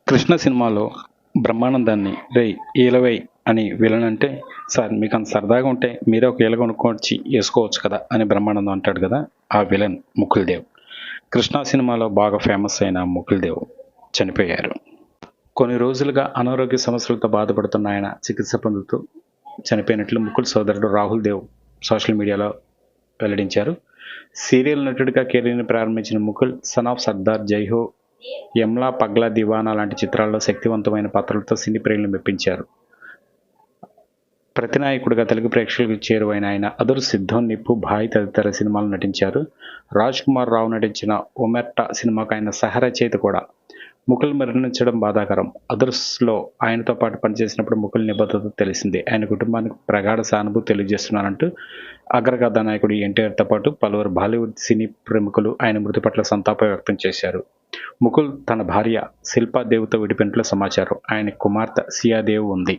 కృష్ణ సినిమాలో బ్రహ్మానందాన్ని రేయ్ ఈలవై అని విలన్ అంటే, సార్ మీకు అంత సరదాగా ఉంటే మీరే ఒక ఈల కొనుక్కొచ్చి వేసుకోవచ్చు కదా అని బ్రహ్మానందం అంటాడు కదా. ఆ విలన్ ముకుల్ దేవ్. కృష్ణ సినిమాలో బాగా ఫేమస్ అయిన ముకుల్ దేవ్ చనిపోయారు. కొన్ని రోజులుగా అనారోగ్య సమస్యలతో బాధపడుతున్న ఆయన చికిత్స పొందుతూ చనిపోయినట్లు ముకుల్ సోదరుడు రాహుల్ దేవ్ సోషల్ మీడియాలో వెల్లడించారు. సీరియల్ నటుడిగా కెరీర్ని ప్రారంభించిన ముకుల్ సన్ ఆఫ్ సర్దార్, జైహో, యమ్లా పగ్లా దివానా లాంటి చిత్రాల్లో శక్తివంతమైన పాత్రలతో సినీ ప్రియులను మెప్పించారు. ప్రతినాయకుడిగా తెలుగు ప్రేక్షకులకు చేరువైన ఆయన అదుర్, సిద్ధం, నిప్పు, భాయ్ తదితర సినిమాలు నటించారు. రాజ్ కుమార్ రావు నటించిన ఒమెర్టా సినిమాకు ఆయన సహరచయిత కూడా. ముకుల్ మరణించడం బాధాకరం. అదుర్స్లో ఆయనతో పాటు పనిచేసినప్పుడు ముకుల్ నిబద్ధత తెలిసింది. ఆయన కుటుంబానికి ప్రగాఢ సానుభూతి తెలియజేస్తున్నారంటూ అగ్రకథానాయకుడు ఎన్టీఆర్తో పాటు పలువురు బాలీవుడ్ సినీ ప్రముఖులు ఆయన మృతి పట్ల సంతాపం వ్యక్తం చేశారు. ముకుల్ తన భార్య శిల్పా దేవ్తో విడిపోయినట్లు సమాచారం. ఆయన కుమార్తె సియా దేవ్ ఉంది.